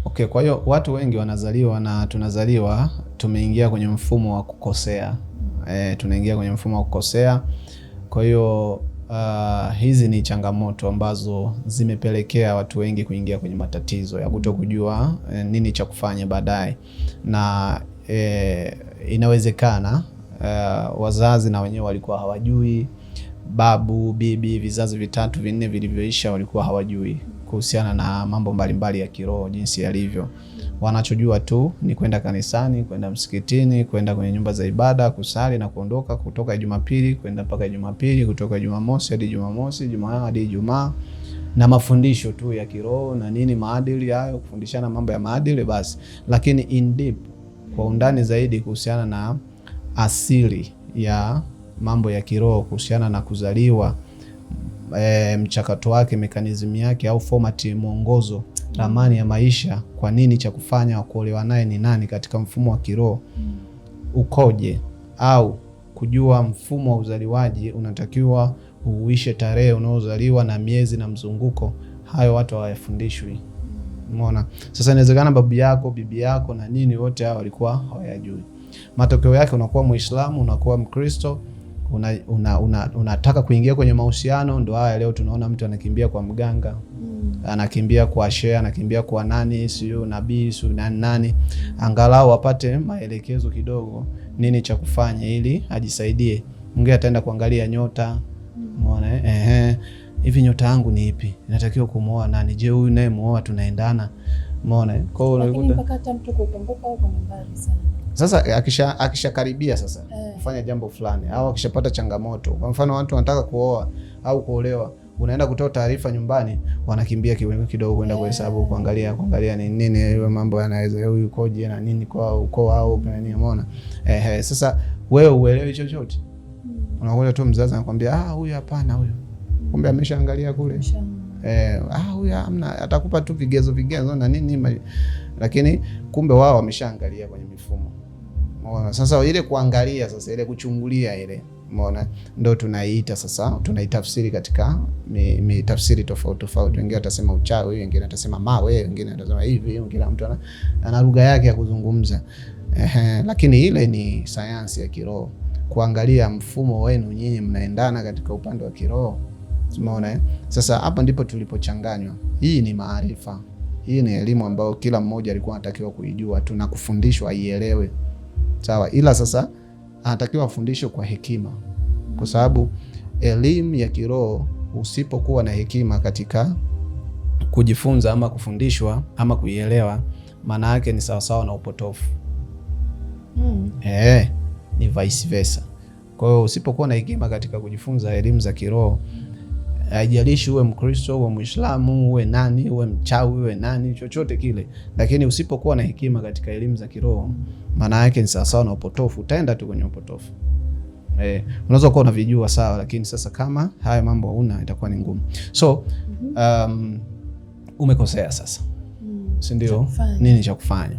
Okay, kwa hiyo watu wengi wanazaliwa na tunazaliwa tumeingia kwenye mfumo wa kukosea. Tunaingia kwenye mfumo wa kukosea. Kwa hiyo hizi ni changamoto ambazo zimepelekea watu wengi kuingia kwenye matatizo ya kutokujua nini cha kufanya baadaye. Na inawezekana wazazi na wenyewe walikuwa hawajui, babu, bibi, vizazi vitatu vinne vilivyoisha walikuwa hawajui kuhusiana na mambo mbalimbali ya kiroho jinsi yalivyo. Wanachojua tu ni kwenda kanisani, kwenda msikitini, kwenda kwenye nyumba za ibada, kusali na kuondoka, kutoka Jumapili kwenda mpaka Jumapili, kutoka Jumamosi hadi Jumamosi, Jumaa hadi Ijumaa, na mafundisho tu ya kiroho na nini, maadili hayo, kufundishana mambo ya maadili basi. Lakini in deep, kwa undani zaidi kuhusiana na asili ya mambo ya kiroho, kuhusiana na kuzaliwa, mchakato wake, mekanizmu yake au format, mwongozo, ramani ya maisha, kwa nini cha kufanya, wa kuolewa naye ni nani katika mfumo wa kiroho ukoje, au kujua mfumo wa uzaliwaji unatakiwa uishe tarehe unaozaliwa na miezi na mzunguko. Hayo watu hawafundishwi. Umeona? Sasa inawezekana babu yako, bibi yako na nini wote hao walikuwa hawayajui. Matokeo yake unakuwa Muislamu, unakuwa Mkristo, unataka kuingia kwenye mahusiano, ndo haya leo tunaona mtu anakimbia kwa mganga, anakimbia kwa shehe, anakimbia kwa nani, sio nabii, sio nani, angalau apate maelekezo kidogo nini cha kufanya ili ajisaidie. Mwingine ataenda kuangalia nyota, umeona hivi nyota yangu ni ipi? Natakiwa kumuoa nani? Je, huyu naye muoa tunaendana? Umeona? Kwa hiyo unakuta mpaka hata mtu kukumbuka huko ni mbali sana. Sasa akishakaribia sasa kufanya jambo fulani au akishapata changamoto, kwa mfano watu wanataka kuoa au kuolewa, unaenda kutoa taarifa nyumbani, wanakimbia kidogo kwenda kuhesabu, kuangalia ni nini mambo yanaweza, huyu koje na nini kwa ukoo au nini, umeona? Sasa wewe uelewi chochote. Unakuja tu mzazi anakuambia huyu hapana, huyu kumbe ameshaangalia kule. Huyu amna, atakupa tu vigezo na nini, lakini kumbe wao wameshaangalia kwenye mifumo. Umeona? Sasa ile kuangalia, sasa ile kuchungulia ile, umeona, ndio tunaiita sasa, tunaitafsiri katika mitafsiri tofauti. Wengine watasema uchawi, wengine watasema mawe, wengine watasema hivi, kila mtu ana lugha yake ya kuzungumza. Lakini ile ni sayansi ya kiroho, kuangalia mfumo wenu nyinyi mnaendana katika upande wa kiroho. Umeona? Sasa hapa ndipo tulipochanganywa. Hii ni maarifa. Hii ni elimu ambayo kila mmoja alikuwa anatakiwa kuijua, tunakufundishwa aielewe. Sawa, ila sasa anatakiwa afundishwe kwa hekima, kwa sababu elimu ya kiroho usipokuwa na hekima katika kujifunza ama kufundishwa ama kuielewa, maana yake ni sawasawa na upotofu. Ni vice versa. Kwa hiyo usipokuwa na hekima katika kujifunza elimu za kiroho, haijalishi uwe Mkristo, uwe Muislamu, uwe nani, uwe mchawi, uwe nani, chochote kile, lakini usipokuwa na hekima katika elimu za kiroho, maana yake ni sawasawa na upotofu. Utaenda tu kwenye upotofu. Unaweza kuwa unavijua sawa, lakini sasa kama haya mambo huna, itakuwa ni ngumu. So umekosea sasa, si ndio? Nini cha kufanya?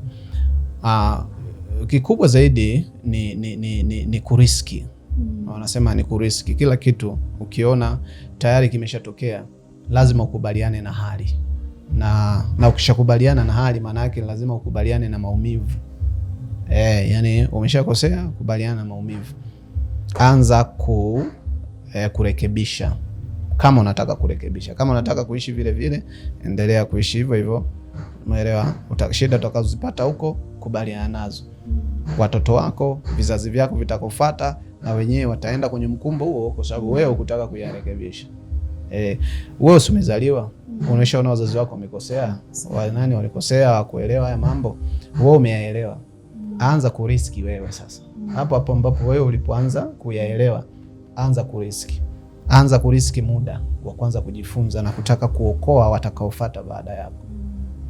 Kikubwa zaidi ni kuriski. Wanasema ni kuriski. Kila kitu ukiona tayari kimeshatokea, lazima ukubaliane na hali, na ukishakubaliana na hali, maana yake lazima ukubaliane na maumivu. Yani umeshakosea, kubaliana na maumivu. Anza kurekebisha kama unataka kurekebisha. Kama unataka kuishi vile vile, endelea kuishi hivyo hivyo. Umeelewa? Shida utakazozipata huko, kubaliana nazo. Watoto wako, vizazi vyako vitakofuata, na wenyewe wataenda kwenye mkumbo huo, kwa sababu wewe hukutaka kuyarekebisha. Wewe umezaliwa, unaona wazazi wako wamekosea, nani walikosea, hawakuelewa haya mambo, wewe umeyaelewa. Anza kuriski wewe sasa. Hapo ambapo wewe ulipoanza kuyaelewa, anza kuriski. Anza kuriski muda wa kwanza kujifunza na kutaka kuokoa watakaofuata baada yako.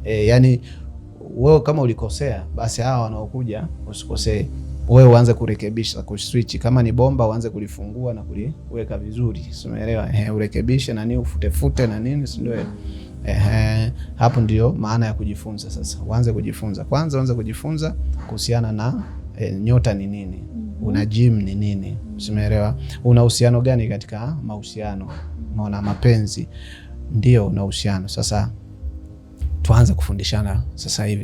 Yani wewe kama ulikosea, basi hawa wanaokuja usikosee. Wewe uanze kurekebisha, kuswitch. Kama ni bomba uanze kulifungua na kuliweka vizuri. Umeelewa? Urekebishe na nini, ufute na nini, si ndio? Hapo ndio maana ya kujifunza sasa. Uanze kujifunza. Kwanza uanze kujifunza kuhusiana na nyota ni nini, una gym ni nini, umeelewa? Una uhusiano gani katika mahusiano, unaona mapenzi, ndio una uhusiano. Sasa tuanze kufundishana sasa hivi.